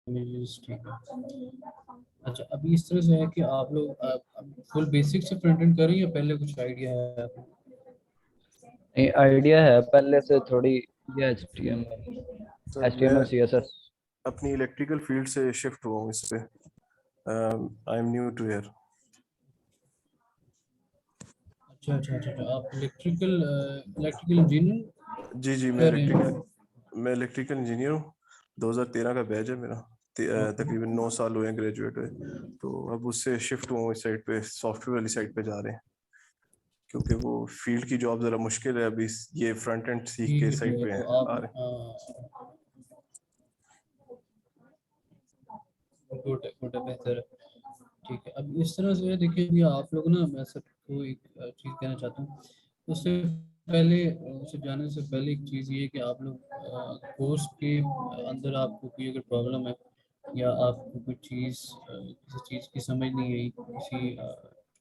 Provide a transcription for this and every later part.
Images, ठीक है। अच्छा, अभी इस तरह से है कि आप लोग फुल बेसिक से फ्रंट एंड कर रही है या पहले कुछ आइडिया है आपको? आइडिया है पहले से थोड़ी, ये HTML सर मैं HTML CSS। अपनी इलेक्ट्रिकल फील्ड से शिफ्ट हुआ हूँ इस पे। I am new to here. अच्छा अच्छा अच्छा अच्छा, आप इलेक्ट्रिकल इंजीनियर जी जी, कर रहे हैं? मैं इलेक्ट्रिकल इंजीनियर हूँ। 2013 का बैच है मेरा। तकरीबन 9 साल हुए हैं ग्रेजुएट हुए। तो अब उससे शिफ्ट हुआ हूँ इस साइड पे, सॉफ्टवेयर वाली साइड पे जा रहे हैं, क्योंकि वो फील्ड की जॉब ज़रा मुश्किल है अभी। ये फ्रंट एंड सीख ठीक के है ठीक साइड है, पे तो आ आप रहे गुड है गुड है, बेहतर है। ठीक है, अब इस तरह से देखिए, अभी आप लोग ना, मैं सबको एक चीज़ कहना चाहता हूँ। उससे पहले, उससे जाने से पहले एक चीज़ ये है कि आप लोग कोर्स के अंदर आपको कोई अगर प्रॉब्लम है, या आपको कोई चीज़ किसी चीज़ की समझ नहीं आई,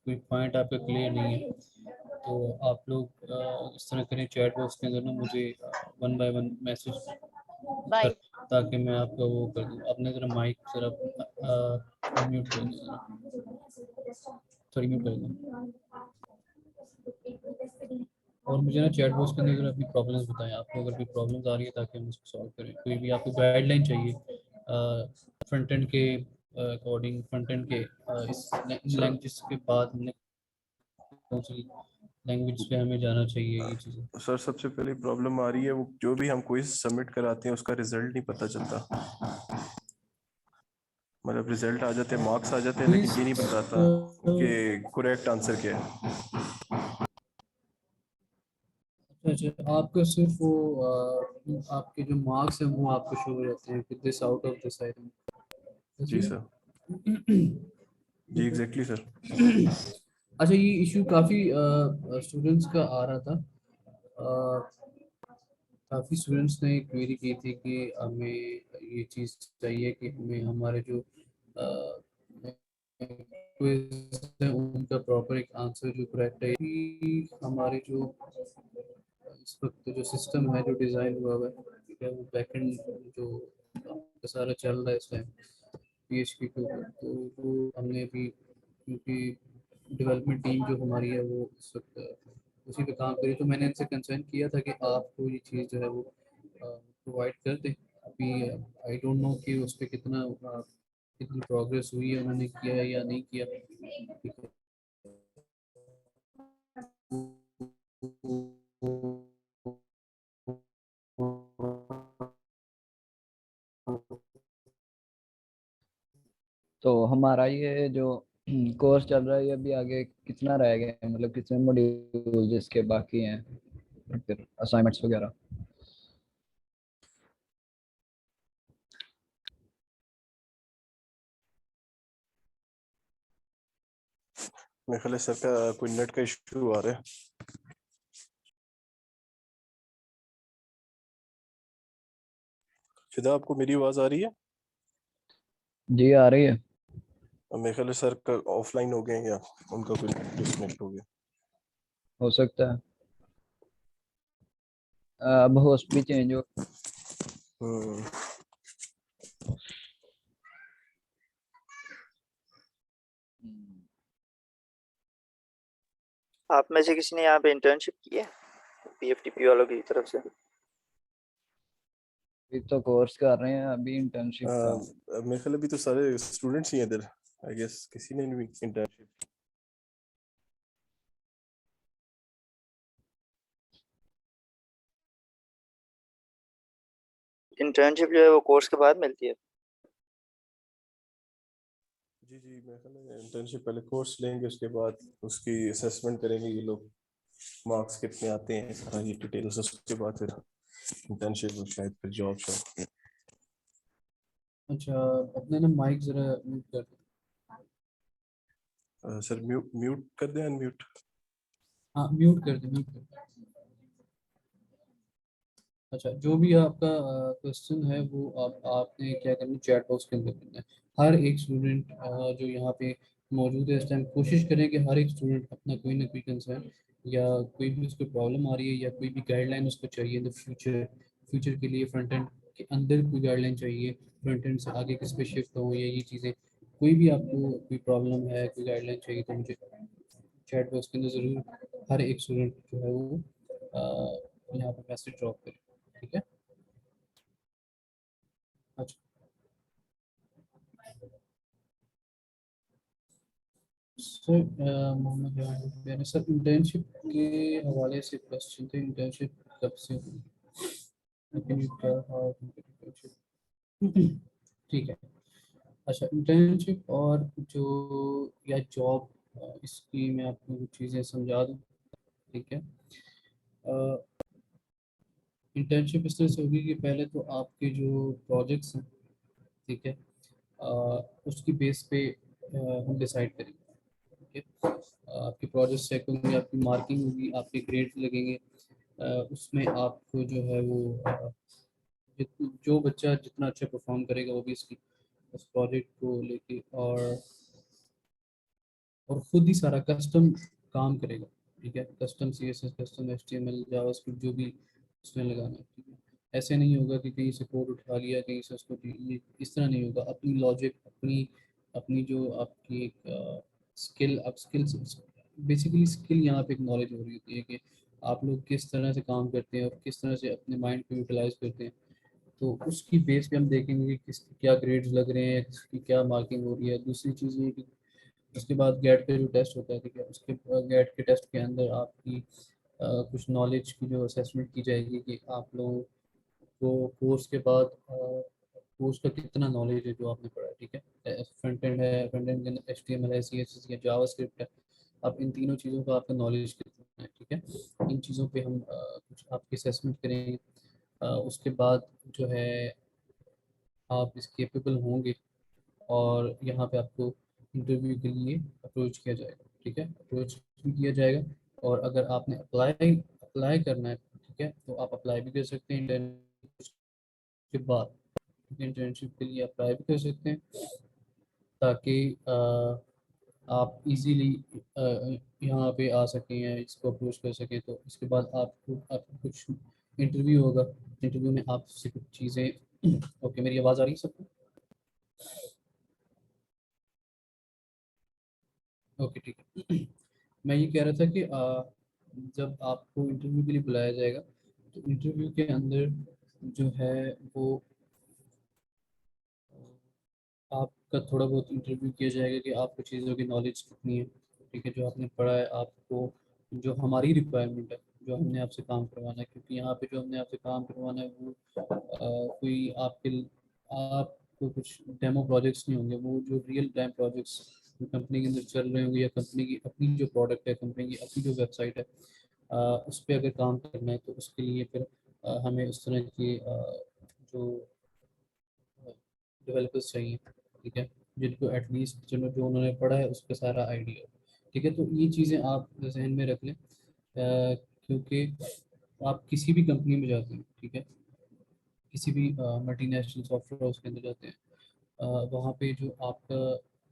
कोई पॉइंट आपका क्लियर नहीं है, तो आप लोग इस तरह करें, चैट बॉक्स के अंदर ना मुझे वन बाय वन मैसेज कर, ताकि मैं आपका वो कर दूँ। अपने ज़रा माइक ज़रा म्यूट कर दूँ, सॉरी म्यूट कर दूँ। और मुझे ना चैट बॉक्स के अंदर अगर अपनी प्रॉब्लम्स बताएं, आपको अगर कोई प्रॉब्लम्स आ रही है, ताकि हम उसको सॉल्व करें। कोई भी आपको गाइडलाइन चाहिए फ्रंट एंड के अकॉर्डिंग, फ्रंट एंड के इस सर। लैंग्वेज के बाद हमने कौन सी लैंग्वेज पे हमें जाना चाहिए, ये चीज़ें। सर सबसे पहले प्रॉब्लम आ रही है, वो जो भी हम क्विज सबमिट कराते हैं उसका रिजल्ट नहीं पता चलता। मतलब रिजल्ट आ जाते हैं, मार्क्स आ जाते हैं, लेकिन क्विज, ये नहीं बताता कि करेक्ट आंसर क्या है। अच्छा, आपका सिर्फ वो आपके जो मार्क्स हैं वो आपको शो हो जाते हैं कि this out of this item. जी सर। जी ठीक है। Exactly sir. अच्छा, ये इशू काफ़ी स्टूडेंट्स का आ रहा था। काफ़ी स्टूडेंट्स ने क्वेरी की थी कि हमें ये चीज़ चाहिए कि हमें हमारे जो क्विज है उनका प्रॉपर एक आंसर जो करेक्ट है। कि हमारे जो इस वक्त जो सिस्टम है, जो डिज़ाइन हुआ हुआ है, ठीक है, वो बैकएंड जो सारा चल रहा है इस टाइम PHP के ऊपर, तो वो हमने अभी, क्योंकि डेवलपमेंट टीम जो हमारी है वो इस वक्त उसी पे काम करी, तो मैंने इनसे कंसर्न किया था कि आपको ये चीज़ जो है वो प्रोवाइड कर दें। अभी आई डोंट नो कि उस पर कितनी प्रोग्रेस हुई है, उन्होंने किया है या नहीं किया। ठीक है। तो हमारा ये जो कोर्स चल रहा है, ये अभी आगे कितना रह गया है, मतलब कितने मॉड्यूल जिसके बाकी हैं, फिर असाइनमेंट्स वगैरह? मेरे ख्याल है सर का कोई नेट का इशू आ रहा है। फिदा, आपको मेरी आवाज आ रही है? जी आ रही है। मेरे ख्याल है सर का ऑफलाइन हो गए, या उनका कोई डिस्कनेक्ट हो गया। हो सकता है। अब होस्ट भी चेंज हो। हम्म। आप में से किसी ने यहाँ पे इंटर्नशिप की है PFTP वालों की तरफ से? अभी तो कोर्स कर रहे हैं, अभी इंटर्नशिप का। मेरे ख्याल अभी तो सारे स्टूडेंट्स ही हैं इधर। आई गेस किसी ने भी इंटर्नशिप। इंटर्नशिप जो है वो कोर्स के बाद मिलती है? जी जी, मेरे ख्याल है इंटर्नशिप पहले कोर्स लेंगे, उसके बाद उसकी असेसमेंट करेंगे ये लोग, मार्क्स कितने आते हैं, सारा ये डिटेल्स, उसके बाद फिर इंटर्नशिप और शायद फिर जॉब शायद। अच्छा, अपने ना माइक ज़रा म्यूट कर दें। सर म्यूट म्यूट कर दें, अनम्यूट? हाँ, म्यूट कर दें, म्यूट कर दें। अच्छा, जो भी आपका क्वेश्चन है वो आपने क्या करना है, चैट बॉक्स के अंदर करना है। हर एक स्टूडेंट जो यहाँ पे मौजूद है इस टाइम, कोशिश करें कि हर एक स्टूडेंट अपना कोई ना कोई कंसर्न, या कोई भी उसको प्रॉब्लम आ रही है, या कोई भी गाइडलाइन उसको चाहिए इन द फ्यूचर, फ्यूचर के लिए फ्रंट एंड के अंदर कोई गाइडलाइन चाहिए, फ्रंट एंड से आगे किस पे शिफ्ट हो, ये चीज़ें, कोई भी आपको कोई प्रॉब्लम है, कोई गाइडलाइन चाहिए तो मुझे चैट बॉक्स के अंदर ज़रूर हर एक स्टूडेंट जो है वो यहाँ पर मैसेज ड्रॉप करे, ठीक है। अच्छा सर, मोहम्मद सर, इंटर्नशिप के हवाले से क्वेश्चन थे, इंटर्नशिप कब से हुई, लेकिन क्या internship? ठीक है। अच्छा, इंटर्नशिप और जो या जॉब, इसकी मैं आपको कुछ चीज़ें समझा दूँ, ठीक है। इंटर्नशिप इस तरह से होगी कि पहले तो आपके जो प्रोजेक्ट्स हैं, ठीक है, अ, उसकी बेस पे हम डिसाइड करेंगे, ठीक है। आपके प्रोजेक्ट चेक होंगे, आपकी मार्किंग होगी, आपके ग्रेड लगेंगे, उसमें आपको जो है वो जो बच्चा जितना अच्छा परफॉर्म करेगा वो भी इसकी उस प्रोजेक्ट को लेके और खुद ही सारा कस्टम काम करेगा, ठीक है। Custom CSS, custom HTML, JavaScript जो भी उसमें लगाना है, ठीक है। ऐसे नहीं होगा कि कहीं से कोड उठा लिया, कहीं से उसको ये इस तरह नहीं होगा। अपनी लॉजिक, अपनी अपनी जो आपकी एक स्किल, आप स्किल्स, बेसिकली स्किल यहाँ पे एक नॉलेज हो रही होती है कि आप लोग किस तरह से काम करते हैं और किस तरह से अपने माइंड को यूटिलाइज करते हैं। तो उसकी बेस पे हम देखेंगे कि किस क्या ग्रेड्स लग रहे हैं, किसकी क्या मार्किंग हो रही है। दूसरी चीज़ ये कि उसके बाद गेट पे जो टेस्ट होता है, ठीक है, उसके गेट के टेस्ट के अंदर आपकी कुछ नॉलेज की जो असेसमेंट की जाएगी कि आप लोगों को कोर्स के बाद कोर्स का कितना नॉलेज है जो आपने पढ़ा है, ठीक है। फ्रंट एंड है, फ्रंट एंड के अंदर HTML है, CSS है, जावास्क्रिप्ट है। अब इन तीनों चीज़ों का आपका नॉलेज कितना है, ठीक है। इन चीज़ों पे हम कुछ आपकी असेसमेंट करेंगे। उसके बाद जो है आप इस केपेबल होंगे और यहाँ पे आपको इंटरव्यू के लिए अप्रोच किया जाएगा, ठीक है। अप्रोच भी किया जाएगा और अगर आपने अप्लाई अप्लाई करना है, ठीक है, तो आप अप्लाई भी कर सकते हैं इंटर्नशिप के बाद। इंटर्नशिप के लिए अप्लाई भी कर सकते हैं ताकि आप इजीली यहाँ पे आ सकें या इसको अप्रोच कर सकें। तो इसके बाद आपको कुछ इंटरव्यू होगा, इंटरव्यू में आपसे कुछ चीज़ें ओके, मेरी आवाज़ आ रही है सबको? ओके, ठीक है। मैं ये कह रहा था कि जब आपको इंटरव्यू के लिए बुलाया जाएगा तो इंटरव्यू के अंदर जो है वो आपका थोड़ा बहुत इंटरव्यू किया जाएगा कि आपको चीज़ों की नॉलेज कितनी है, ठीक है, जो आपने पढ़ा है, आपको जो हमारी रिक्वायरमेंट है, जो हमने आपसे काम करवाना है, क्योंकि यहाँ पे जो हमने आपसे काम करवाना है वो कोई आपको कुछ डेमो प्रोजेक्ट्स नहीं होंगे, वो जो रियल टाइम प्रोजेक्ट्स कंपनी के अंदर चल रहे होंगे या कंपनी की अपनी जो प्रोडक्ट है, कंपनी की अपनी जो वेबसाइट है, उस पर अगर काम करना है तो उसके लिए फिर हमें उस तरह की जो डेवलपर्स चाहिए, ठीक है, जिनको एटलीस्ट जो उन्होंने पढ़ा है उस पर सारा आइडिया हो, ठीक है। तो ये चीज़ें आप जहन में रख लें, क्योंकि आप किसी भी कंपनी में जाते हैं, ठीक है, किसी भी मल्टीनेशनल सॉफ्टवेयर हाउस के अंदर जाते हैं, वहाँ पे जो आपका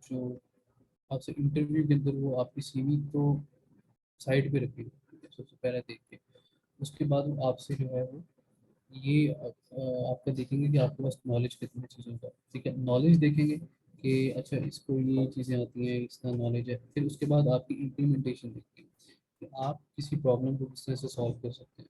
जो आपसे इंटरव्यू के अंदर वो आपकी CV तो साइड पे रखेंगे, ठीक है, सबसे पहले देख के। उसके बाद वो आपसे जो है वो ये आपका देखेंगे कि आपके पास नॉलेज कितनी चीज़ों का, ठीक है, नॉलेज देखेंगे कि अच्छा इसको ये चीज़ें आती हैं, इसका नॉलेज है। फिर उसके बाद आपकी इम्प्लीमेंटेशन देखेंगे कि आप किसी प्रॉब्लम को किस तरह से सॉल्व कर सकते हैं,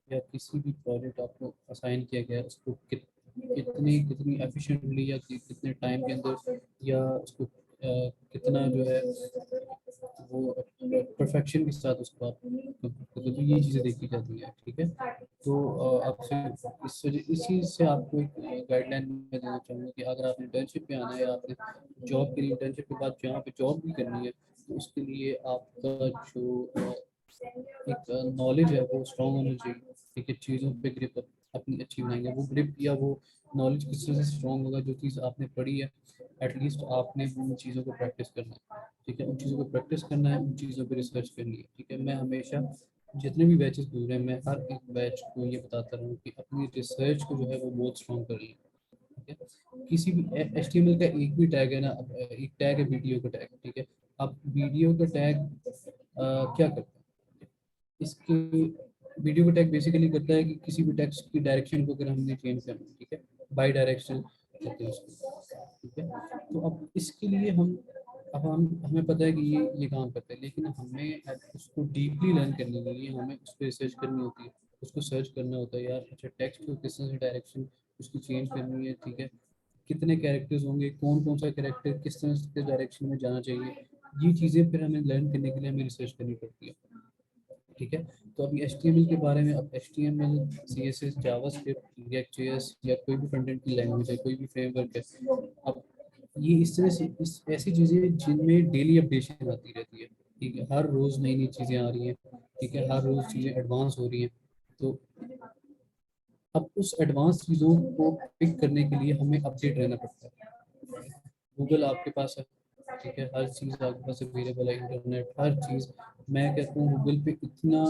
या किसी भी प्रोजेक्ट आपको असाइन किया गया है उसको कितनी कितनी एफिशिएंटली या कितने टाइम के अंदर, या उसको कितना जो है वो परफेक्शन के साथ उसको आप complete करते हो। तो ये चीज़ें देखी जाती हैं, ठीक है। तो आपसे इस चीज़ से आपको एक गाइडलाइन मैं देना चाहूँगा कि अगर आप इंटर्नशिप पे आना है या आपने जॉब के लिए इंटर्नशिप के बाद जहाँ पे जॉब भी करनी है, तो उसके लिए आपका जो एक नॉलेज है वो स्ट्रॉन्ग होना चाहिए, ठीक है। चीज़ों पे ग्रिप अपनी अच्छी बनाएंगे, वो ग्रिप या वो नॉलेज किस तरह से स्ट्रॉन्ग होगा, जो चीज़ आपने पढ़ी है एटलीस्ट आपने उन चीज़ों को प्रैक्टिस करना है, ठीक है, उन चीज़ों को प्रैक्टिस करना है, उन चीज़ों पर रिसर्च करनी है, ठीक है। मैं हमेशा जितने भी बैचेस गुजरे हैं मैं हर एक बैच को ये बताता रहा हूँ कि अपनी रिसर्च को जो है वो बहुत स्ट्रॉन्ग कर लिया, ठीक है। किसी भी HTML का एक भी टैग है ना, अब एक टैग है वीडियो का टैग, ठीक है। अब वीडियो का टैग क्या करता है, इसके वीडियो को टैग बेसिकली करता है कि किसी भी टेक्स्ट की डायरेक्शन को अगर हमने चेंज करना है, ठीक है, बाई डायरेक्शन कहते हैं उसको, ठीक है। तो अब इसके लिए हम हमें पता है कि ये काम करता है, लेकिन हमें अब उसको डीपली लर्न करने के लिए हमें उस पर रिसर्च करनी होती है, उसको सर्च करना होता है यार, अच्छा टेक्स्ट को किस तरह से डायरेक्शन उसकी चेंज करनी है, ठीक है, कितने कैरेक्टर्स होंगे, कौन कौन सा कैरेक्टर किस तरह के डायरेक्शन में जाना चाहिए, ये चीज़ें फिर हमें लर्न करने के लिए हमें रिसर्च करनी पड़ती है, ठीक है। तो अभी HTML के बारे में, अब HTML, CSS, जावास्क्रिप्ट, React.js या कोई भी फ्रंट एंड की लैंग्वेज है, कोई भी फ्रेमवर्क है, अब ये इस तरह से ऐसी चीज़ें जिनमें डेली अपडेशन आती रहती है, ठीक है, हर रोज़ नई नई चीज़ें आ रही हैं, ठीक है, हर रोज़ चीज़ें एडवांस हो रही हैं। तो अब उस एडवांस चीज़ों को पिक करने के लिए हमें अपडेट रहना पड़ता है। गूगल आपके पास है, ठीक है, हर चीज़ आपके पास अवेलेबल है, इंटरनेट, हर चीज़। मैं कहता हूँ गूगल पे इतना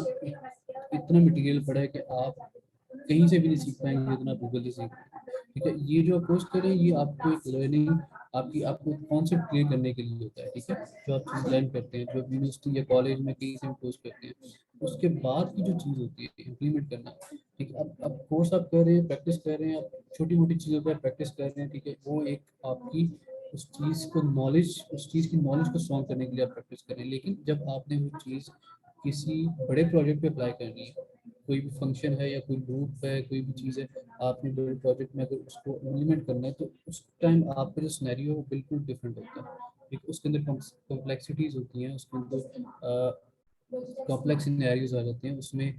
इतना मटेरियल पड़ा है कि आप कहीं से भी नहीं सीख पाएंगे जितना गूगल से सीख पाएंगे, ठीक है। ये जो कोर्स करें ये आपको एक लर्निंग, आपको कॉन्सेप्ट क्लियर करने के लिए होता है, ठीक है, जो आप चीज़ लर्न करते हैं, जो यूनिवर्सिटी या कॉलेज में कहीं से भी कोर्स करते हैं, उसके बाद की जो चीज़ होती है इम्प्लीमेंट करना, ठीक है। अब कोर्स आप कर रहे हैं, प्रैक्टिस कर रहे हैं, आप छोटी मोटी चीज़ों पर प्रैक्टिस कर रहे हैं, ठीक है, वो एक आपकी उस चीज़ की नॉलेज को स्ट्रॉन्ग करने के लिए आप प्रैक्टिस करें। लेकिन जब आपने वो चीज़ किसी बड़े प्रोजेक्ट पे अप्लाई करनी है, कोई भी फंक्शन है या कोई लूप है, कोई भी चीज़ है, आपने बड़े प्रोजेक्ट में अगर उसको इम्प्लीमेंट करना है, तो उस टाइम आपका जो सिनेरियो है बिल्कुल डिफरेंट होता है, ठीक, उसके अंदर कॉम्प्लेक्सिटीज़ होती हैं, उसके अंदर कॉम्प्लेक्स सिनेरियोज आ जाते हैं, उसमें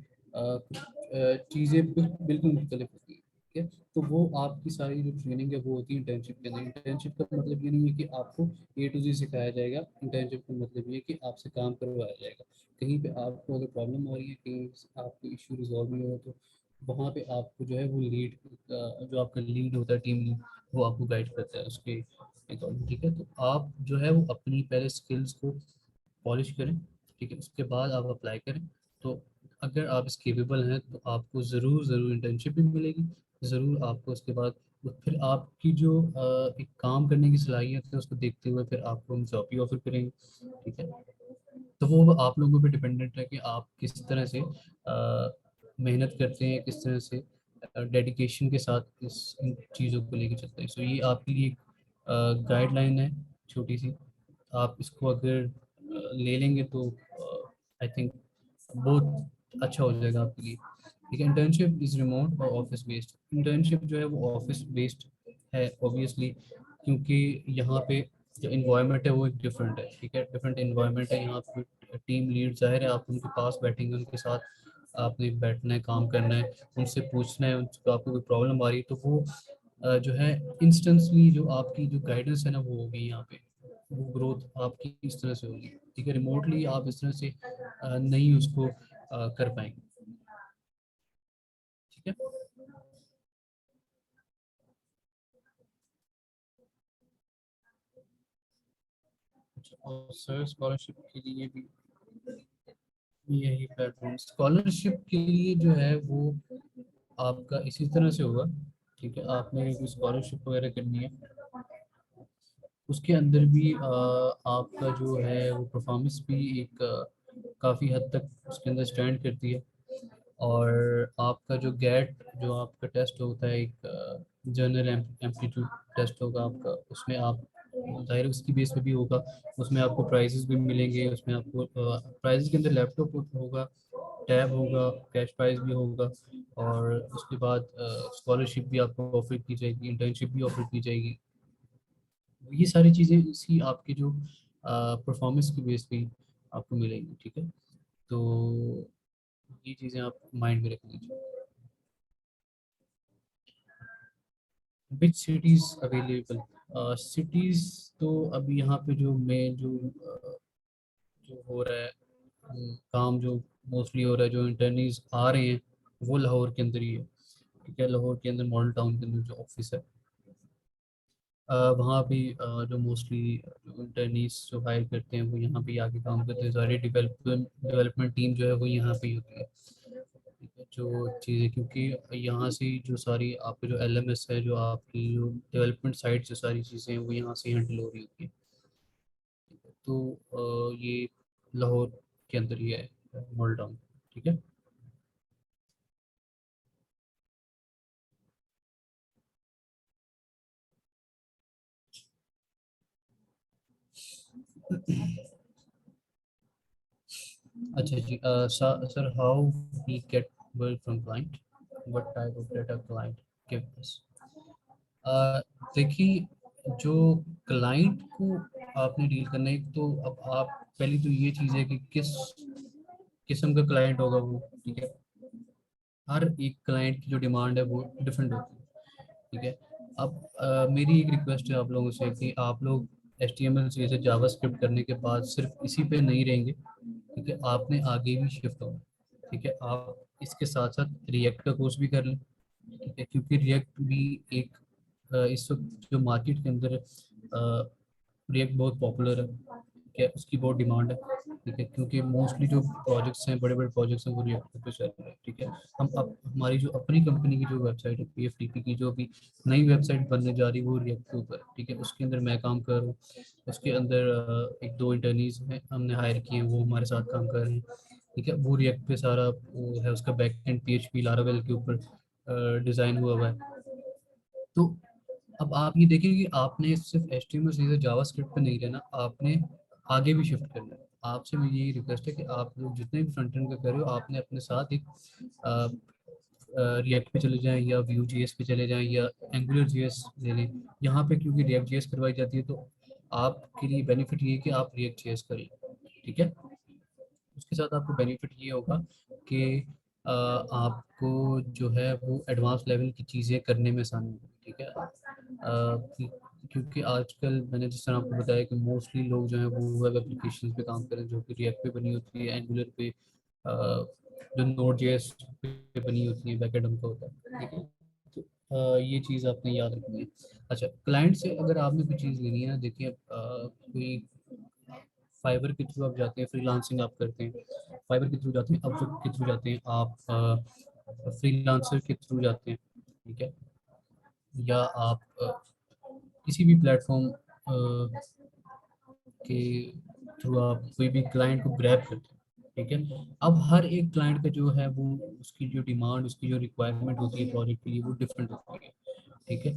चीज़ें बिल्कुल मुख्तलिफ होती हैं, ठीक है। तो वो आपकी सारी जो ट्रेनिंग है वो होती है इंटर्नशिप के अंदर। इंटर्नशिप का मतलब ये नहीं है कि आपको A to Z सिखाया जाएगा, इंटर्नशिप का मतलब ये है कि आपसे काम करवाया जाएगा। कहीं पे आपको अगर प्रॉब्लम आ रही है, कहीं आपको इशू रिजॉल्व नहीं हो रहा, तो वहाँ पे आपको जो है वो लीड, जो आपका लीड होता है, टीम लीड, वो आपको गाइड करता है उसके अकॉर्डिंग, ठीक है। तो आप जो है वो अपनी पहले स्किल्स को पॉलिश करें, ठीक है, उसके बाद आप अप्लाई करें। तो अगर आप इस केपेबल हैं तो आपको ज़रूर इंटर्नशिप भी मिलेगी, ज़रूर आपको उसके बाद फिर आपकी जो एक काम करने की सलाहियत है उसको देखते हुए फिर आपको हम जॉब भी ऑफर करेंगे, ठीक है। तो वो आप लोगों पे डिपेंडेंट है कि आप किस तरह से मेहनत करते हैं, किस तरह से डेडिकेशन के साथ इन चीज़ों को लेके चलते हैं। सो ये आपके लिए एक गाइडलाइन है छोटी सी, आप इसको अगर ले लेंगे तो आई थिंक बहुत अच्छा हो जाएगा आपके लिए, ठीक है। इंटर्नशिप इज़ रिमोट और ऑफिस बेस्ड। इंटर्नशिप जो है वो ऑफिस बेस्ड है ऑब्वियसली, क्योंकि यहाँ पे जो इन्वायरमेंट है वो एक डिफरेंट है, ठीक है, डिफरेंट इन्वायरमेंट है। यहाँ पे टीम लीड जाहिर है आप उनके पास बैठेंगे, उनके साथ आपने बैठना है, काम करना है, उनसे पूछना है, उनको आपको कोई प्रॉब्लम आ रही है तो वो जो है इंस्टेंटली जो आपकी जो गाइडेंस है ना वो होगी यहाँ पे, वो ग्रोथ आपकी इस तरह से होगी, ठीक है। रिमोटली आप इस तरह से नहीं उसको कर पाएंगे, ठीक है। अच्छा, और सर स्कॉलरशिप के लिए भी यही प्लेटफॉर्म, स्कॉलरशिप के लिए जो है वो आपका इसी तरह से होगा, ठीक है। आपने कोई स्कॉलरशिप वगैरह करनी है, उसके अंदर भी आपका जो है वो परफॉर्मेंस भी एक काफ़ी हद तक उसके अंदर स्टैंड करती है। और आपका जो गेट जो आपका टेस्ट होता है, एक जनरल एप्टीट्यूड टेस्ट होगा आपका, उसमें आप जाहिर उसकी बेस पे भी होगा, उसमें आपको प्राइजेस भी मिलेंगे, उसमें आपको प्राइजेस के अंदर लैपटॉप होगा, टैब होगा, कैश प्राइज भी होगा, और उसके बाद स्कॉलरशिप भी आपको ऑफर की जाएगी, इंटर्नशिप भी ऑफर की जाएगी। ये सारी चीज़ें इसी आपके जो परफॉर्मेंस की बेस पे आपको मिलेंगी, ठीक है। तो ये चीज़ें आप माइंड में रख लीजिए। विच सिटीज़ अवेलेबल, सिटीज़ तो अभी यहाँ पे जो मेन जो हो रहा है, काम जो मोस्टली हो रहा है, जो इंटर्नीज आ रहे हैं वो लाहौर के अंदर ही है, ठीक है। लाहौर के अंदर मॉडल टाउन के अंदर जो ऑफिस है, वहाँ भी जो मोस्टली जो इंटर्नीज जो हायर करते हैं वो यहाँ पे आके काम करते हैं, सारी डेवलपमेंट टीम जो है वो यहाँ पे ही होती है, ठीक है। जो चीज़ें, क्योंकि यहाँ से जो सारी आपके जो LMS है, जो आपकी जो डेवलपमेंट साइड जो सारी चीज़ें हैं वो यहाँ से हैंडल हो रही होती है, ठीक है। तो ये लाहौर के अंदर ही है मॉडल टाउन, ठीक है। अच्छा जी, sir how we get work from client, what type of data client give us. देखिए, जो क्लाइंट को आपने डील करना है, तो अब आप पहली तो ये चीज़ है कि किस किस्म का क्लाइंट होगा वो, ठीक है। हर एक क्लाइंट की जो डिमांड है वो डिफरेंट होती है, ठीक है। अब मेरी एक रिक्वेस्ट है आप लोगों से कि आप लोग HTML से जावास्क्रिप्ट करने के बाद सिर्फ इसी पे नहीं रहेंगे, ठीक है। आपने आगे भी शिफ्ट होना, ठीक है। आप इसके साथ साथ रिएक्ट का कोर्स भी कर लें, ठीक है, क्योंकि रिएक्ट भी एक इस वक्त जो मार्केट के अंदर रिएक्ट बहुत पॉपुलर है, ठीक है, उसकी बहुत डिमांड है, ठीक है, क्योंकि मोस्टली जो प्रोजेक्ट्स हैं, बड़े बड़े प्रोजेक्ट्स हैं, वो रिएक्ट पे चल रहे हैं, ठीक है। हम अब हमारी जो अपनी कंपनी की जो वेबसाइट है PFTP की, जो भी नई वेबसाइट बनने जा रही है वो रिएक्ट के ऊपर है, ठीक है। उसके अंदर मैं काम कर रहा हूँ, उसके अंदर एक दो इंटर्नीज हैं हमने हायर किए हैं, वो हमारे साथ काम कर रहे हैं, ठीक है। वो रिएक्ट पे सारा वो है, उसका बैक एंड PHP लारावेल के ऊपर डिज़ाइन हुआ है। तो अब आप ये देखें कि आपने सिर्फ HTML सीधे जावास्क्रिप्ट पे नहीं रहना, आपने आगे भी शिफ्ट करना है। आपसे मेरी यही रिक्वेस्ट है कि आप लोग जितने भी फ्रंट एंड का कर रहे हो, आपने अपने साथ एक रिएक्ट पे चले जाएं या Vue.js पे चले जाएं या AngularJS ले लें। यहाँ पे क्योंकि React.js करवाई जाती है, तो आपके लिए बेनिफिट ये है कि आप React.js करें, ठीक है। उसके साथ आपको बेनिफिट ये होगा कि आपको जो है वो एडवांस लेवल की चीज़ें करने में आसानी होगी, ठीक है। क्योंकि आजकल मैंने जिस तरह आपको बताया कि मोस्टली लोग जो हैं वो वेब एप्लीकेशन पे काम करें, जो कि रिएक्ट पे बनी होती है, एंगुलर पे, जो Node.js पे बनी होती है, बैकएंड उनका होता है, ठीक है। तो ये चीज़ आपने याद रखनी है। अच्छा, क्लाइंट से अगर आपने कोई चीज़ लेनी है ना, देखिए कोई फाइबर के थ्रू आप जाते हैं, फ्रीलांसिंग आप करते हैं, फाइबर के थ्रू जाते हैं, अपवर्क के थ्रू जाते हैं, आप फ्रीलांसर के थ्रू जाते हैं, ठीक है, या आप किसी भी प्लेटफॉर्म के थ्रू आप कोई भी क्लाइंट को ग्रैब करते हैं, ठीक है। अब हर एक क्लाइंट का जो है वो उसकी जो डिमांड, उसकी जो रिक्वायरमेंट होती है प्रोजेक्ट के लिए, वो डिफरेंट होती है, ठीक है।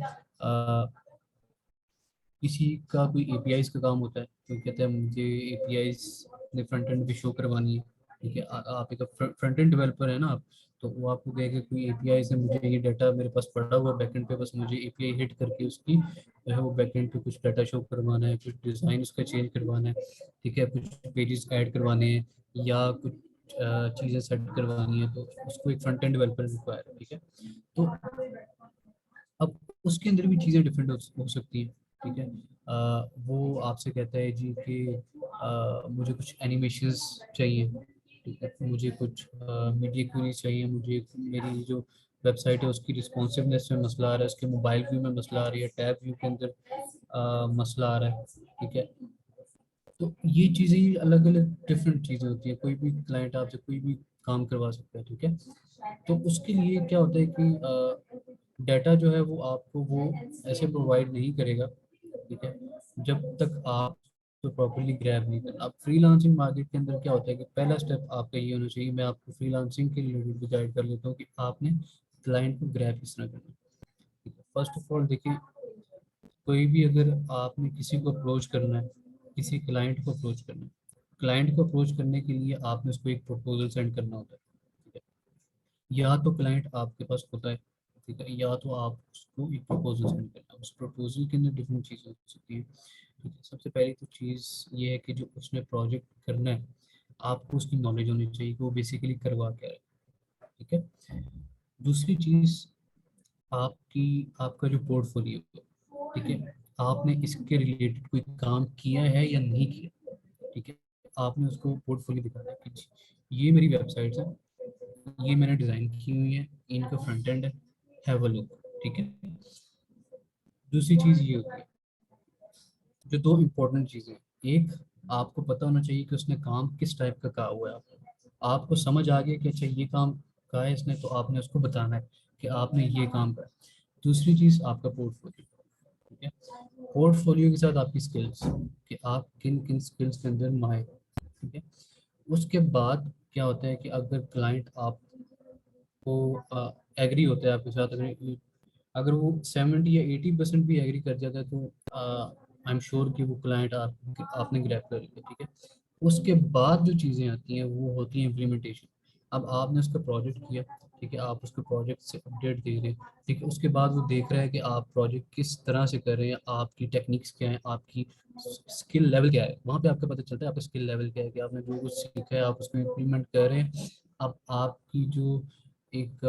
किसी का कोई APIs का काम होता है, तो कहते हैं मुझे APIs अपने फ्रंट एंड पे शो करवानी है, ठीक है। आप एक फ्रंट एंड डेवलपर है ना आप, तो वो आपको कहेगा कोई APIs है, मुझे ये डाटा मेरे पास पड़ा हुआ बैकएंड पे, बस मुझे API हिट करके उसकी जो है वो बैकएंड पे कुछ डाटा शो करवाना है, कुछ डिज़ाइन उसका चेंज करवाना है, ठीक है, कुछ पेजेस ऐड करवाने हैं या कुछ चीज़ें सेट करवानी है, तो उसको एक फ्रंट एंड डेवलपर रिक्वायर है, ठीक है। तो अब उसके अंदर भी चीज़ें डिफरेंट हो सकती हैं, ठीक है। वो आपसे कहता है जी कि मुझे कुछ एनिमेशंस चाहिए, ठीक है, मुझे कुछ मीडिया क्वेरीज चाहिए, मुझे मेरी जो वेबसाइट है उसकी रिस्पॉन्सिवनेस में मसला आ रहा है, उसके मोबाइल व्यू में मसला आ रही है, टैब व्यू के अंदर मसला आ रहा है, ठीक है। तो ये चीज़ें अलग अलग डिफरेंट चीज़ें होती हैं, कोई भी क्लाइंट आपसे कोई भी काम करवा सकता है, ठीक है। तो उसके लिए क्या होता है कि डाटा जो है वो आपको वो ऐसे प्रोवाइड नहीं करेगा, ठीक है, जब तक आप तो प्रॉपर्ली ग्रैब नहीं करना। अब फ्रीलांसिंग मार्केट के अंदर क्या होता है कि पहला स्टेप आपका ये होना चाहिए, मैं आपको फ्रीलांसिंग के रिलेटेड गाइड कर लेता हूँ कि आपने क्लाइंट को ग्रैब किस तरह करना है। फर्स्ट ऑफ ऑल देखिए, कोई भी अगर आपने किसी को अप्रोच करना है, किसी क्लाइंट को अप्रोच करना है, क्लाइंट को अप्रोच करने के लिए आपने उसको एक प्रपोजल सेंड करना होता है, ठीक है। या तो क्लाइंट आपके पास होता है, ठीक है, या तो आप उसको एक प्रपोजल सेंड करना है। उस प्रपोजल के अंदर डिफरेंट चीज़ें हो सकती हैं, ठीक है। सबसे पहली तो चीज़ ये है कि जो उसने प्रोजेक्ट करना है, आपको उसकी नॉलेज होनी चाहिए कि वो बेसिकली करवा क्या है, ठीक है। दूसरी चीज़, आपकी आपका जो पोर्टफोलियो है, ठीक है, आपने इसके रिलेटेड कोई काम किया है या नहीं किया, ठीक है। आपने उसको पोर्टफोलियो दिखाना है कि जी, ये मेरी वेबसाइट्स है, ये मैंने डिज़ाइन की हुई है, इनका फ्रंट एंड है, हैव अ लुक, ठीक है। दूसरी चीज़ ये होती है, जो दो इम्पोर्टेंट चीज़ें, एक आपको पता होना चाहिए कि उसने काम किस टाइप का कहा हुआ है, आपको समझ आ गया कि अच्छा ये काम कहा है इसने, तो आपने उसको बताना है कि आपने ये काम करा। दूसरी चीज़ आपका पोर्टफोलियो, ठीक है। पोर्टफोलियो के साथ आपकी स्किल्स, कि आप किन किन स्किल्स के अंदर माहिर हो, ठीक है। उसके बाद क्या होता है कि अगर क्लाइंट आपको एग्री होता है आपके साथ, अगर अगर वो 70 या 80% भी एग्री कर जाता है, तो आई एम श्योर कि वो क्लाइंट आपने ग्रैब कर लिया, ठीक है। उसके बाद जो चीज़ें आती हैं वो होती हैं इम्प्लीमेंटेशन। अब आपने उसका प्रोजेक्ट किया, ठीक है, आप उसके प्रोजेक्ट से अपडेट दे रहे हैं, ठीक है। उसके बाद वो देख रहा है कि आप प्रोजेक्ट किस तरह से कर रहे हैं, आपकी टेक्निक्स क्या है, आपकी स्किल लेवल क्या है। वहाँ पे आपको पता चलता है आपका स्किल लेवल क्या है, कि आपने जो कुछ सीखा है आप उसको इम्प्लीमेंट कर रहे हैं। अब आपकी जो एक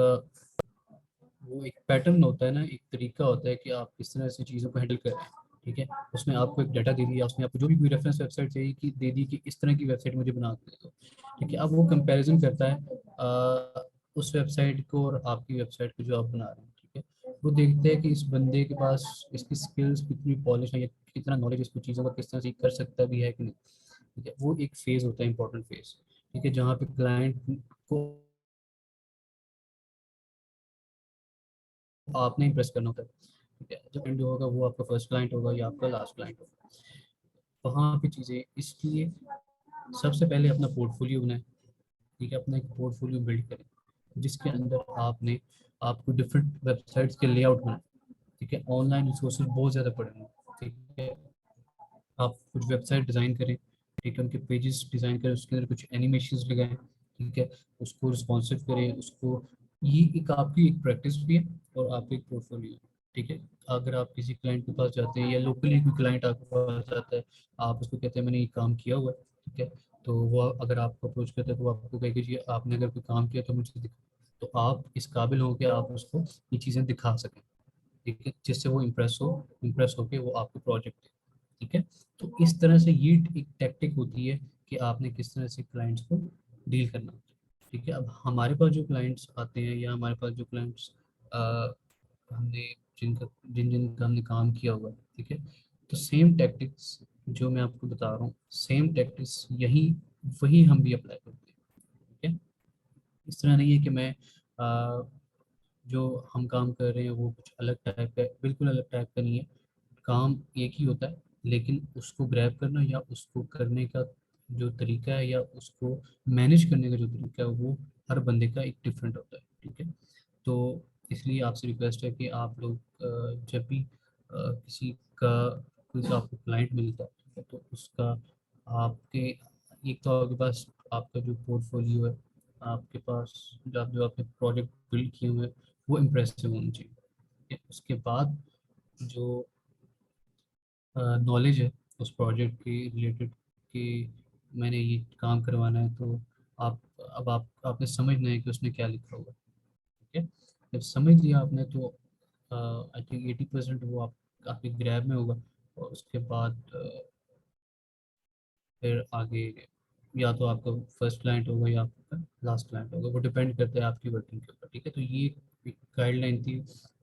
वो एक पैटर्न होता है ना, एक तरीका होता है कि आप किस तरह से चीज़ों को हैंडल कर रहे हैं, ठीक है। उसमें आपको एक डाटा दे दिया, उसमें आपको जो भी कोई रेफरेंस वेबसाइट चाहिए कि दे दी कि इस तरह की वेबसाइट मुझे बना के दो, ठीक है। अब वो कंपैरिजन करता है उस वेबसाइट को और आपकी वेबसाइट को जो आप बना रहे हैं, ठीक है। वो देखते हैं कि इस बंदे के पास इसकी स्किल्स कितनी पॉलिश है या कितना नॉलेज इसको चीज़ों का किस तरह से कर सकता भी है कि नहीं, ठीक है। वो एक फेज़ होता है, इंपॉर्टेंट फेज़, ठीक है, जहाँ पे क्लाइंट को आपने इंप्रेस करना होता है, ठीक है। जो क्लाइंट जो होगा वो आपका फर्स्ट क्लाइंट होगा या आपका लास्ट क्लाइंट होगा। वहाँ पे चीज़ें इसलिए सबसे पहले अपना पोर्टफोलियो बनाएं, ठीक है। अपना एक पोर्टफोलियो बिल्ड करें जिसके अंदर आपको डिफरेंट वेबसाइट्स के लेआउट बनाए, ठीक है। ऑनलाइन रिसोर्सेज बहुत ज़्यादा पड़े हैं, ठीक है। आप कुछ वेबसाइट डिज़ाइन करें, ठीक है, उनके पेजेस डिज़ाइन करें, उसके अंदर कुछ एनिमेशंस लगाएं, ठीक है, उसको रिस्पॉन्सिव करें, उसको ये एक आपकी एक प्रैक्टिस भी है और आपका एक पोर्टफोलियो है, ठीक है। अगर आप किसी क्लाइंट के पास जाते हैं या लोकली कोई क्लाइंट आपके पास जाता है, आप उसको कहते हैं मैंने ये काम किया हुआ है, ठीक है, तो वो अगर आपको अप्रोच करते हैं तो वो आपको कहेगा जी आपने अगर कोई काम किया तो मुझे दिखा, तो आप इस काबिल हो कि आप उसको ये चीज़ें दिखा सकें, ठीक है, जिससे वो इम्प्रेस होके वो आपको प्रोजेक्ट दे, ठीक है। तो इस तरह से ये एक टैक्टिक होती है कि आपने किस तरह से क्लाइंट्स को डील करना होता है, ठीक है। अब हमारे पास जो क्लाइंट्स आते हैं या हमारे पास जो क्लाइंट्स हमने जिन जिन का हमने काम किया हुआ है, ठीक है, तो सेम टैक्टिक्स जो मैं आपको बता रहा हूँ, सेम टैक्टिक्स यही वही हम भी अप्लाई करते हैं, ठीक है। इस तरह नहीं है कि मैं जो हम काम कर रहे हैं वो कुछ अलग टाइप का, बिल्कुल अलग टाइप का नहीं है। काम एक ही होता है, लेकिन उसको ग्रैब करना या उसको करने का जो तरीका है या उसको मैनेज करने का जो तरीका है वो हर बंदे का एक डिफरेंट होता है, ठीक है। तो इसलिए आपसे रिक्वेस्ट है कि आप लोग जब भी किसी का कोई सा आपको क्लाइंट मिलता है, ठीक है, तो उसका आपके एक तो आपके पास आपका जो पोर्टफोलियो है, आपके पास जो आपने प्रोजेक्ट बिल्ड किए हुए हैं वो इम्प्रेसिव होनी चाहिए, ठीक है? उसके बाद जो नॉलेज है उस प्रोजेक्ट के रिलेटेड कि मैंने ये काम करवाना है, तो आप अब आपने समझना है कि उसने क्या लिखा हुआ है, ठीक है। जब समझ लिया आपने तो आई थिंक 80% वो आपके ग्रैब में होगा, और उसके बाद फिर आगे या तो आपका फर्स्ट क्लाइंट होगा या आपका लास्ट क्लाइंट होगा, वो डिपेंड करता है आपकी वर्किंग के ऊपर, ठीक है। तो ये एक गाइडलाइन थी,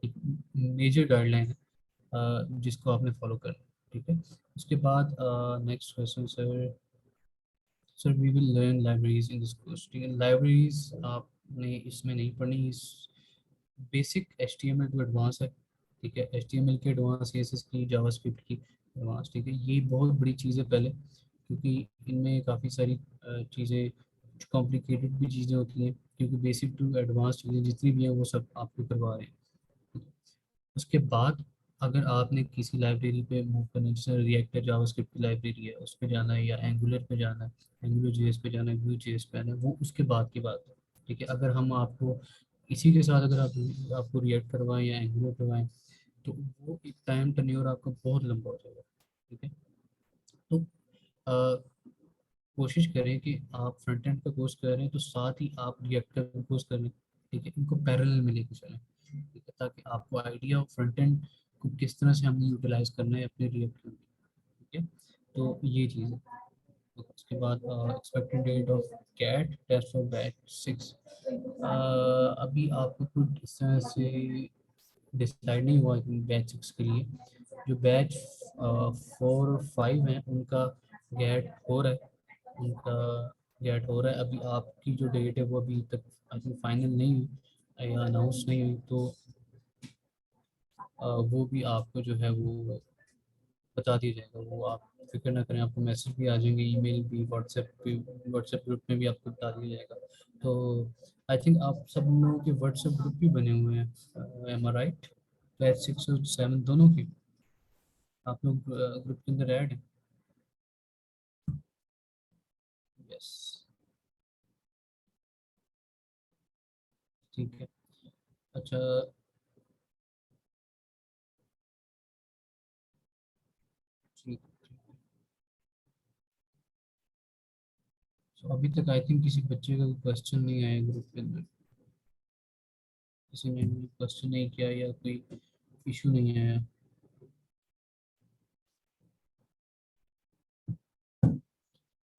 एक मेजर गाइडलाइन है जिसको आपने फॉलो करना है, ठीक है। उसके बाद next question sir, sir we will learn libraries in this course, ठीक है। लाइब्रेरीज आपने इसमें नहीं पढ़नी, इस बेसिक HTML टू एडवांस है, ठीक है। HTML की एडवांस, CSS की, जावास्क्रिप्ट की एडवांस, ठीक है। ये बहुत बड़ी चीज़ है पहले, क्योंकि इनमें काफ़ी सारी चीज़ें, कुछ कॉम्प्लिकेटेड भी चीज़ें होती हैं, क्योंकि बेसिक टू एडवांस चीज़ें जितनी भी हैं वो सब आपको करवा रहे हैं। उसके बाद अगर आपने किसी लाइब्रेरी पे मूव करना है, जैसे रिएक्ट जावास्क्रिप्ट की लाइब्रेरी है उस पे जाना है, या एंगुलर पे जाना है, एंगुलर JS पे जाना है, व्यू JS पे आना है, वो उसके बाद की बात है, ठीक है। अगर हम आपको इसी के साथ अगर आपको रिएक्ट करवाएं या एंगुलर करवाएं तो वो एक टाइम टर्न्योर आपका बहुत लंबा हो जाएगा, ठीक है। तो अ, कोशिश करें कि आप फ्रंट एंड का कोर्स कर रहे हैं तो साथ ही आप रिएक्ट का कोर्स कर लें, ठीक है। इनको पैरेलल में लेके चलें, ठीक है, ताकि आपको आइडिया हो फ्रंट एंड को किस तरह से हमने यूटिलाइज करना है अपने रिएक्ट के लिए, ठीक है। तो ये चीज़ है। तो उसके बाद expected date of CAT test for batch 6, अभी आपको कुछ इस तरह से डिसाइड नहीं हुआ बैच 6 के लिए। जो बैच 4 और 5 हैं उनका गैट हो रहा है, उनका गैट हो रहा है। अभी आपकी जो डेट है वो अभी तक आई थिंक फाइनल नहीं हुई या अनाउंस नहीं हुई, तो वो भी आपको जो है वो बता दिया जाएगा। वो आप फिक्र ना करें, आपको मैसेज भी आ जाएंगे, ईमेल भी, व्हाट्सएप ग्रुप में भी आपको बता दिया जाएगा। तो आई थिंक आप सब लोगों के व्हाट्सएप ग्रुप भी बने हुए हैं, एम आई राइट? बैच 6 और 7 दोनों की। आप लोग ग्रुप के अंदर ऐड हैं? यस, ठीक है। अच्छा, ठीक। तो अभी तक आई थिंक किसी बच्चे का क्वेश्चन नहीं आया ग्रुप के अंदर, किसी ने क्वेश्चन नहीं किया या कोई इशू नहीं आया।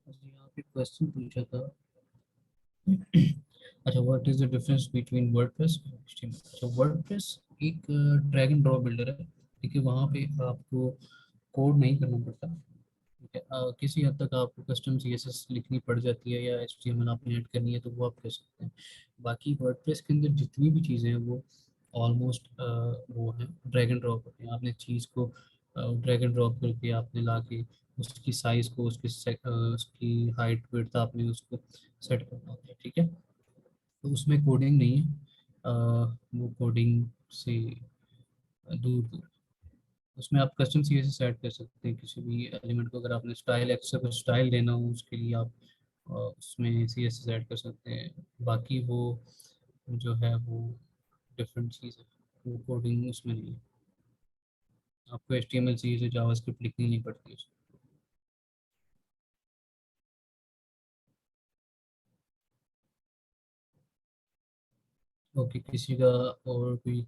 अच्छा, यहाँ पे क्वेश्चन पूछा था। अच्छा, what is the difference between WordPress और एचटीएमएल? अच्छा, वर्डप्रेस एक ड्रैग एंड ड्रॉप बिल्डर है, ठीक है। वहाँ पे आपको कोड नहीं करना पड़ता, ठीक है। किसी हद तक आपको कस्टम सीएसएस लिखनी पड़ जाती है या एचटीएमएल आपने ऐड करनी है तो वो आप कर सकते हैं। बाकी वर्डप्रेस के अंदर जितनी भी चीज़ें हैं वो ऑलमोस्ट वो है ड्रैग एंड ड्रॉप होते हैं। आपने चीज़ को ड्रैग एंड ड्रॉप करके आपने ला के उसकी साइज़ को, उसकी हाइट विड्थ आपने उसको सेट करना होता है, ठीक है। तो उसमें कोडिंग नहीं है, वो कोडिंग से दूर दूर। उसमें आप कस्टम सीएसएस ऐड कर सकते हैं किसी भी एलिमेंट को। अगर आपने स्टाइल एक्स्ट्रा कुछ स्टाइल लेना हो उसके लिए आप उसमें सीएसएस ऐड कर सकते हैं। बाकी वो जो है वो डिफरेंट चीज़ है, वो कोडिंग उसमें नहीं है। आपको एचटीएमएल सीएसएस जावास्क्रिप्ट लिखनी नहीं पड़ती है। ओके, किसी का और कोई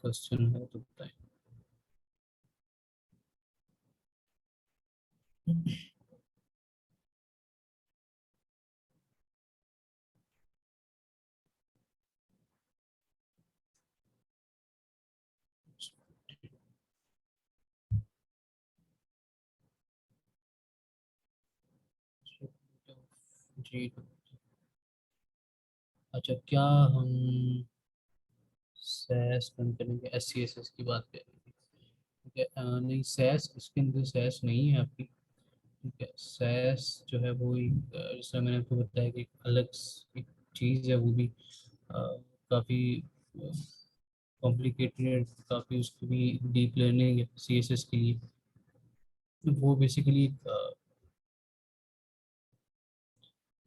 क्वेश्चन है तो बताएं। जी, अच्छा, क्या हम सैस बंद करेंगे, एस सी एस एस की बात करेंगे, ठीक है। नहीं, सैस इसके अंदर सैस नहीं है आपकी, ठीक है। सैस जो है वो एक जैसा मैंने आपको बताया कि एक अलग एक चीज़ है, वो भी काफ़ी कॉम्प्लिकेटेड, काफ़ी उसकी भी डीप लर्निंग है सी एस एस के लिए। वो बेसिकली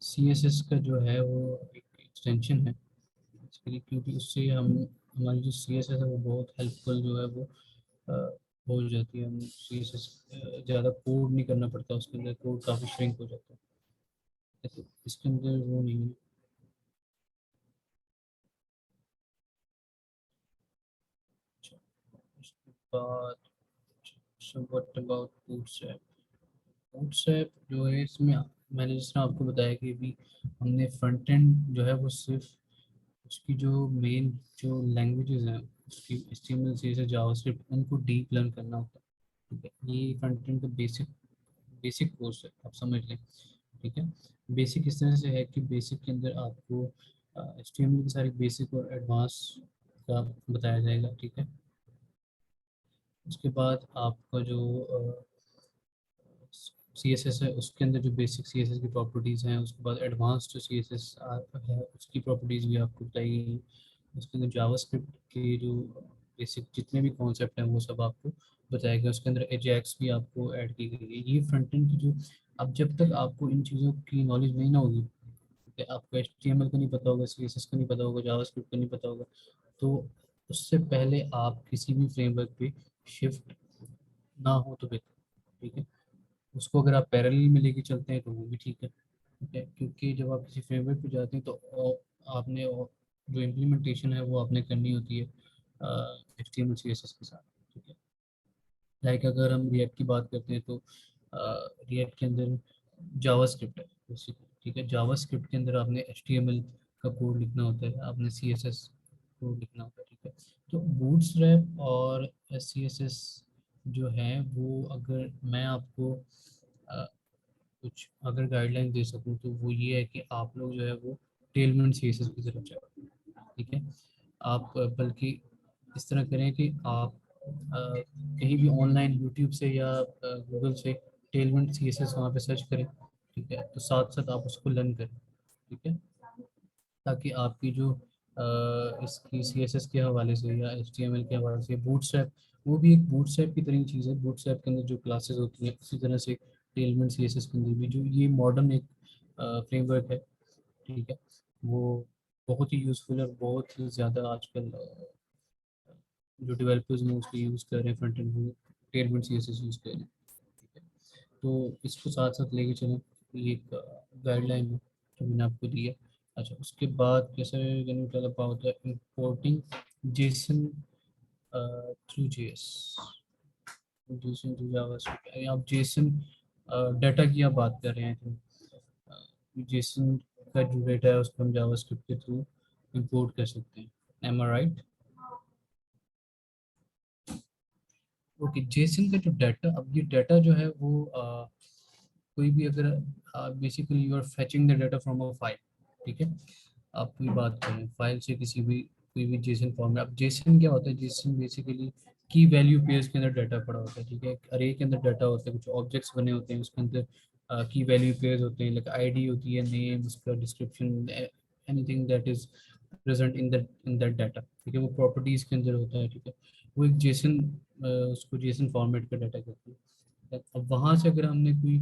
सी एस एस का जो है वो एक एक्सटेंशन है बेसिकली, क्योंकि उससे हम हमारी जो सी एस एस है वो बहुत हेल्पफुल जो है वो हो जाती है। हम सी एस एस ज़्यादा कोड नहीं करना पड़ता, उसके अंदर कोड काफ़ी श्रिंक हो जाता है, तो इसके अंदर वो नहीं है। अच्छा, उसके बाद व्हाट अबाउट बूटस्ट्रैप? बूटस्ट्रैप जो है इसमें मैंने जिस तरह आपको बताया कि अभी हमने फ्रंट एंड जो है वो सिर्फ उसकी जो मेन जो लैंग्वेजेस हैं उसकी HTML CSS जावास्क्रिप्ट उनको डीप लर्न करना होता है, ठीक है। ये फ्रंट एंड का बेसिक बेसिक कोर्स है, आप समझ लें, ठीक है। बेसिक इस तरह से है कि बेसिक के अंदर आपको HTML की सारी बेसिक और एडवांस का बताया जाएगा, ठीक है। उसके बाद आपका जो सी एस एस है उसके अंदर जो बेसिक सी एस एस की प्रॉपर्टीज़ हैं, उसके बाद एडवांस जो सी एस एस है उसकी प्रॉपर्टीज़ भी आपको बताई गई हैं। उसके अंदर जावास्क्रिप्ट के जो बेसिक जितने भी कॉन्सेप्ट हैं वो सब आपको बताया गया। उसके अंदर एजेक्स भी आपको ऐड की गई है। ये फ्रंट एंड की जो, अब जब तक आपको इन चीज़ों की नॉलेज नहीं ना होगी, ठीक है, आपको एच टी एम एल का नहीं पता होगा, सी एस एस का नहीं पता होगा, जावास्क्रिप्ट का नहीं पता होगा, तो उससे पहले आप किसी भी फ्रेमवर्क पे शिफ्ट ना हो तो बेहतर, ठीक है। उसको अगर आप पैरेलल में लेके चलते हैं तो वो भी ठीक है, ठीक है। क्योंकि जब आप किसी फ्रेमवर्क पे जाते हैं तो आपने जो इम्प्लीमेंटेशन है वो आपने करनी होती है H T M L C S S के साथ, ठीक है। लाइक अगर हम रिएक्ट की बात करते हैं तो रिएक्ट के अंदर जावास्क्रिप्ट है बेसिकली, ठीक है। जावास्क्रिप्ट के अंदर आपने एच टी एम एल का कोड लिखना होता है, आपने सी एस एस कोड लिखना होता है, ठीक है। तो बूटस्ट्रैप और सी एस एस जो है वो, अगर मैं आपको कुछ अगर गाइडलाइन दे सकूं तो वो ये है कि आप लोग जो है वो टेलमेंट सीएसएस की तरफ जाओ, ठीक है। आप बल्कि इस तरह करें कि आप कहीं भी ऑनलाइन यूट्यूब से या गूगल से टेलमेंट सीएसएस वहाँ पे सर्च करें, ठीक है। तो साथ साथ आप उसको लर्न करें, ठीक है, ताकि आपकी जो इसकी सी एस एस के हवाले से या एच टी एम एल के हवाले से, बूटस्ट्रैप वो भी एक बूटस्ट्रैप की तरह की चीज़ है। बूटस्ट्रैप के अंदर जो क्लासेस होती हैं उसी तरह से टेलमेंट सीएसएस के अंदर भी जो ये मॉडर्न एक फ्रेमवर्क है, ठीक है, वो बहुत ही यूज़फुल है और बहुत ही ज़्यादा आजकल जो डेवलपर्स मोस्टली यूज़ कर रहे हैं फ्रंट एंड वो टेलमेंट सीएसएस यूज़ कर रहे हैं, ठीक है। तो इसको साथ साथ लेके चलें, ये एक गाइडलाइन है जो मैंने आपको दी है। अच्छा, उसके बाद कैसे can you tell about the importing JSON through JS, JSON to JavaScript. आप जेसन डाटा की आप बात कर रहे हैं, तो जेसन का जो डाटा है उसको हम जावास्क्रिप्ट के थ्रू इंपोर्ट कर सकते हैं। एम आई राइट? ओके, जेसन का जो डाटा, अब ये डाटा जो है वो कोई भी अगर basically you are fetching the data from a file, ठीक है, आप कोई बात करें फाइल से किसी भी कोई भी जेसन फॉर्म में। अब जेसन क्या होता है, जेसन बेसिकली की वैल्यू पेयर्स के अंदर डाटा पड़ा होता है, ठीक है, अरे के अंदर डाटा होता है, कुछ ऑब्जेक्ट्स बने होते हैं उसके अंदर की वैल्यू पेयर्स होते हैं, लाइक आईडी होती है, नेम, उसका description, anything that is present in that data, ठीक है, वो प्रॉपर्टीज के अंदर होता है, ठीक है, वो एक जेसन, उसको जेसन फॉर्मेट का डाटा कहते हैं। अब वहाँ से अगर हमने कोई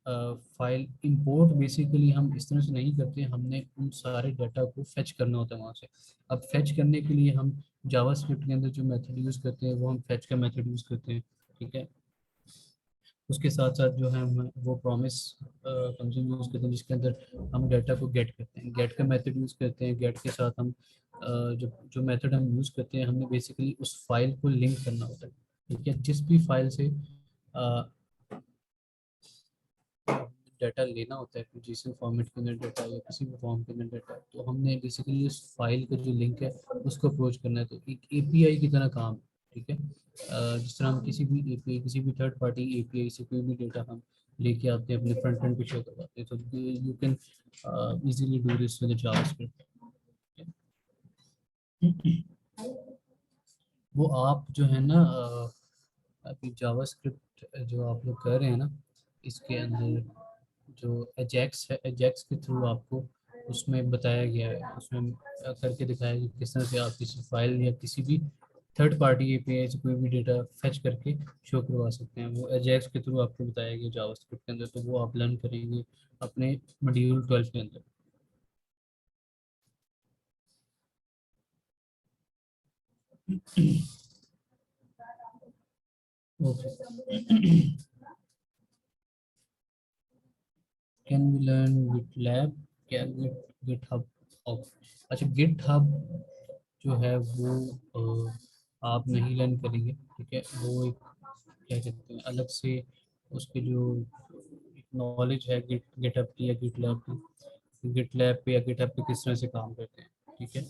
फाइल इंपोर्ट, बेसिकली हम इस तरह से नहीं करते, हमने उन सारे डाटा को फेच करना होता है वहाँ से। अब फेच करने के लिए हम जावास्क्रिप्ट के अंदर जो मेथड यूज़ करते हैं वो हम फेच का मेथड यूज़ करते हैं, ठीक है। उसके साथ साथ जो है हम वो प्रॉमिस फंक्शन यूज़ करते हैं जिसके अंदर हम डाटा को गेट करते हैं, गेट का मेथड यूज़ करते हैं। गेट के साथ हम जो जो मेथड हम यूज़ करते हैं, हमने बेसिकली उस फाइल को लिंक करना होता है, ठीक है, जिस भी फाइल से डाटा लेना होता है, जेसन फॉर्मेट के अंदर डाटा या किसी भी फॉर्म के अंदर डाटा, तो हमने बेसिकली उस फाइल का जो लिंक है उसको अप्रोच करना है, तो एक एपीआई की तरह काम, ठीक है। जिस तरह हम किसी भी एपीआई, किसी भी थर्ड पार्टी एपीआई से कोई भी डाटा हम लेके आते हैं अपने फ्रंट एंड पे शो करवाते हैं, तो you can easily do this with JavaScript. वो आप जो है ना अभी जावास्क्रिप्ट जो आप लोग कर रहे हैं ना, इसके अंदर जो एजेक्स है, एजेक्स के थ्रू आपको उसमें बताया गया है, उसमें करके दिखाया गया कि किस तरह से आप किसी फाइल या किसी भी थर्ड पार्टी एपीआई से कोई भी डेटा फेच करके शो करवा सकते हैं। वो एजेक्स के थ्रू आपको बताया गया जावास्क्रिप्ट के अंदर, तो वो आप लर्न करेंगे अपने मॉड्यूल 12 के अंदर। Okay, can we learn GitLab, क्या गिटहब? अच्छा, गिटहब जो है वो आप नहीं लर्न करेंगे, ठीक है, वो एक क्या कहते हैं अलग से उसके जो नॉलेज है गिटहब की या गिटलैब की, गिटलैब पे या गिटहब पे किस तरह से काम करते हैं, ठीक है,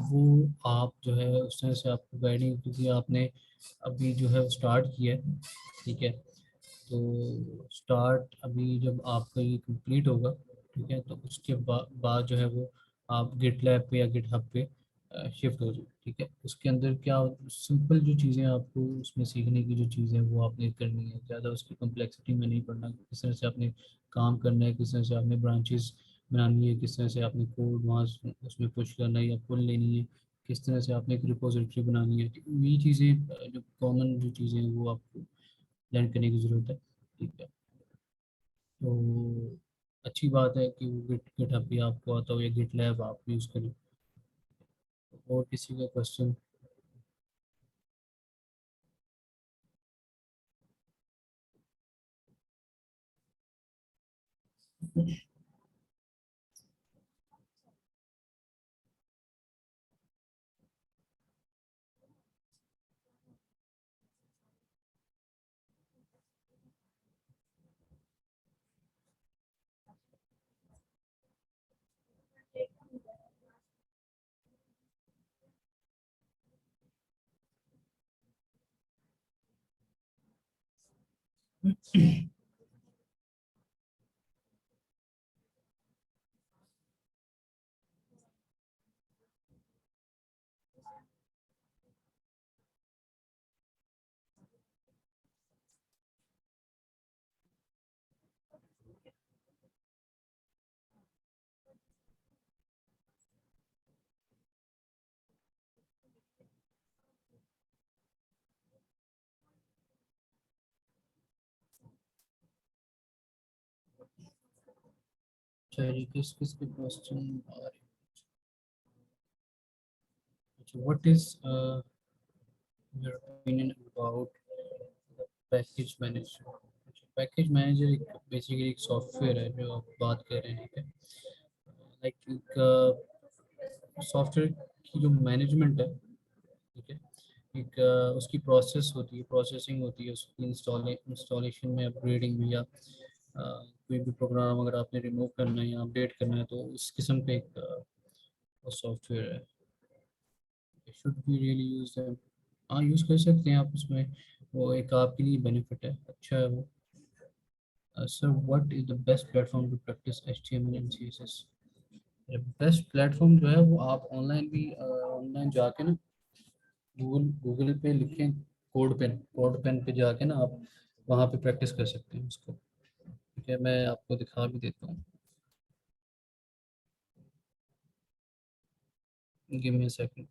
वो आप जो है उस तरह से आपको गाइडिंग, क्योंकि आपने अभी जो है स्टार्ट किया है, ठीक है, तो स्टार्ट अभी जब आपका ये कंप्लीट होगा, ठीक है, तो उसके बाद जो है वो आप गिटलैब पे या गिटहब पे शिफ्ट हो जाए, ठीक है। उसके अंदर क्या सिंपल जो चीज़ें आपको उसमें सीखने की जो चीज़ें हैं वो आपने करनी है, ज़्यादा उसकी कम्प्लेक्सिटी में नहीं पढ़ना, किस तरह से आपने काम करना है, किस तरह से आपने ब्रांचेस बनानी है, किस तरह से आपने कोड वहाँ उसमें पुश करना है या पुल लेनी है, किस तरह से आपने एक रिपोजिटरी बनानी है, ये चीज़ें जो कॉमन जो चीज़ें हैं वो आपको लर्न करने की ज़रूरत है, ठीक है। तो अच्छी बात है कि वो गिटहब भी आपको आता हो या गिटलैब आप यूज़ करें। और किसी का क्वेश्चन? चलिए किस किस के क्वेश्चन आ रहे हैं? अच्छा, what is your opinion about package manager? Package manager एक बेसिकली एक सॉफ्टवेयर है जो आप बात कर रहे हैं, लाइक एक सॉफ्टवेयर की जो मैनेजमेंट है, ठीक है, एक उसकी प्रोसेस होती है, प्रोसेसिंग होती है, उसकी इंस्टॉलेशन में, अपग्रेडिंग में, या कोई भी प्रोग्राम अगर आपने रिमूव करना है या अपडेट करना है तो उस किस्म का एक सॉफ्टवेयर है। शुड बी रियली यूज, हाँ यूज़ कर सकते हैं आप उसमें, वो एक आपके लिए बेनिफिट है, अच्छा है वो। Sir what is the best platform to practise HTML and CSS? Best platform जो है वो आप ऑनलाइन भी, ऑनलाइन जाके ना गूगल गूगल पे लिखें कोड पेन पे जाके ना आप वहाँ पे प्रैक्टिस कर सकते हैं उसको। ठीक है, मैं आपको दिखा भी देता हूँ, गिव मी अ सेकंड।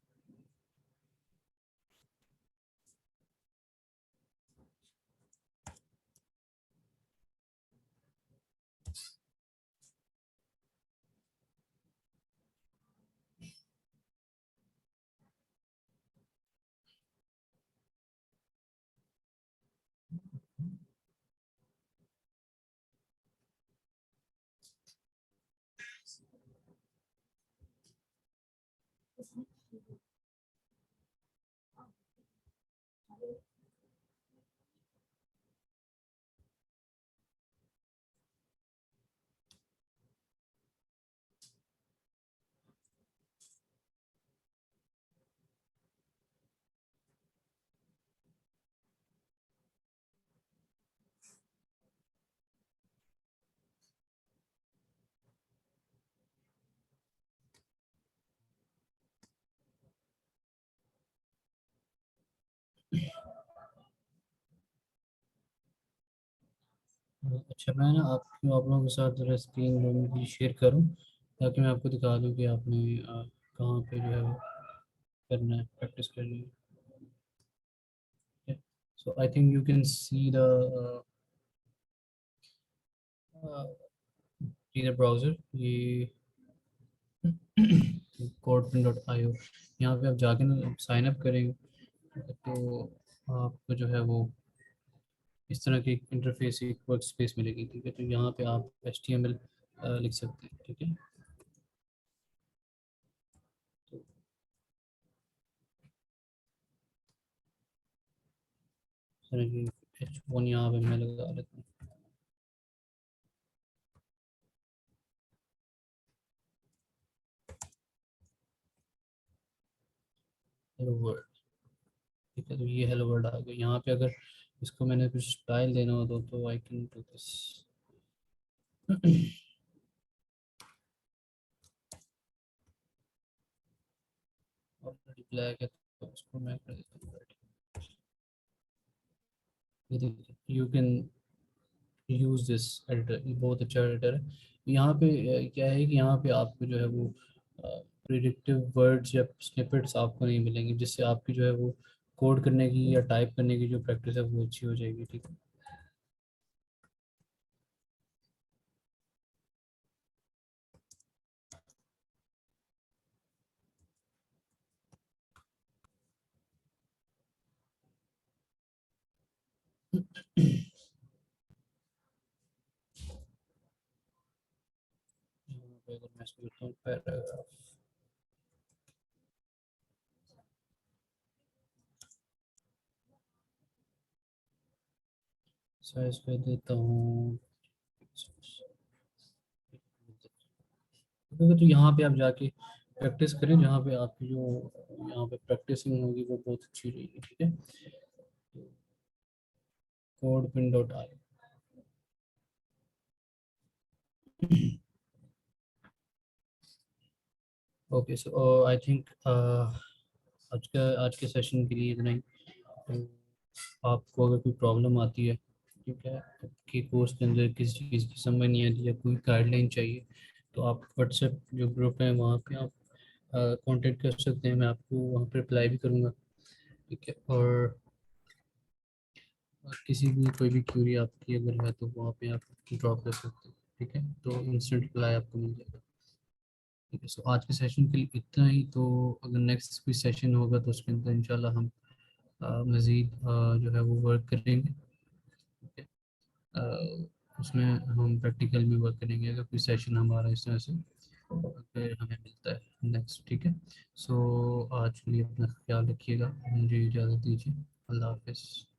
अच्छा, मैं ना आप लोगों के साथ ज़रा स्क्रीन दोनों की शेयर करूं ताकि मैं आपको दिखा दूं कि आपने कहाँ पे जो है वो करना है, प्रैक्टिस करनी है। So I think you can see the browser, ये codepen.io, यहाँ पे आप जाके ना साइन अप करेंगे तो आपको जो है वो इस तरह की इंटरफेस, एक वर्क स्पेस मिलेगी। ठीक है, तो यहाँ पे आप HTML लिख सकते हैं। ठीक है, तो H1 यहाँ पे मैं लगा लेता हूँ। हेलो वर्ल्ड, ठीक है, तो ये हेलो वर्ल्ड आ गया। यहाँ पे अगर इसको मैंने कुछ स्टाइल देना हो तो I can do this. Already black है तो उसको मैं कर देता हूँ red। ये देखिए, you can use this editor, ये बहुत अच्छा एडिटर है। यहाँ पे क्या है कि यहाँ पे आपको जो है वो प्रिडिक्टिव वर्ड्स या स्निपेट्स आपको नहीं मिलेंगे, जिससे आपकी जो है वो कोड करने की या टाइप करने की जो प्रैक्टिस है वो अच्छी हो जाएगी। ठीक है, यहाँ पे अगर मैं इसको लिखता हूँ पैराग्राफ, साइज कर देता हूँ, तो यहाँ पे आप जाके प्रैक्टिस करें, जहाँ पे आपकी जो यहाँ पे प्रैक्टिसिंग होगी वो बहुत अच्छी रहेगी। ठीक है, codepen.io। Okay, so I think आज के सेशन के लिए इतना ही। तो आपको अगर कोई प्रॉब्लम आती है, ठीक है, कि कोर्स के अंदर किसी चीज़ की समझ नहीं आती या कोई गाइडलाइन चाहिए, तो आप व्हाट्सएप जो ग्रुप है वहाँ पे आप कांटेक्ट कर सकते हैं, मैं आपको वहाँ पे रिप्लाई भी करूँगा। ठीक है, और किसी भी कोई भी क्यूरी आपकी अगर है तो वहाँ पे आप ड्रॉप कर सकते हैं। ठीक है, तो इंस्टेंट रिप्लाई आपको मिल जाएगा। ठीक है, सो आज के सेशन के लिए इतना ही। तो अगर नेक्स्ट कोई सेशन होगा तो उसके अंदर इंशाल्लाह हम मज़ीद जो है वो वर्क करेंगे। ठीक है, उसमें हम प्रैक्टिकल में वर्क करेंगे अगर कोई सेशन हमारा इस तरह से अगर हमें मिलता है नेक्स्ट। ठीक है, सो आज के लिए अपना ख्याल रखिएगा, मुझे इजाज़त दीजिए, अल्लाह हाफिज़।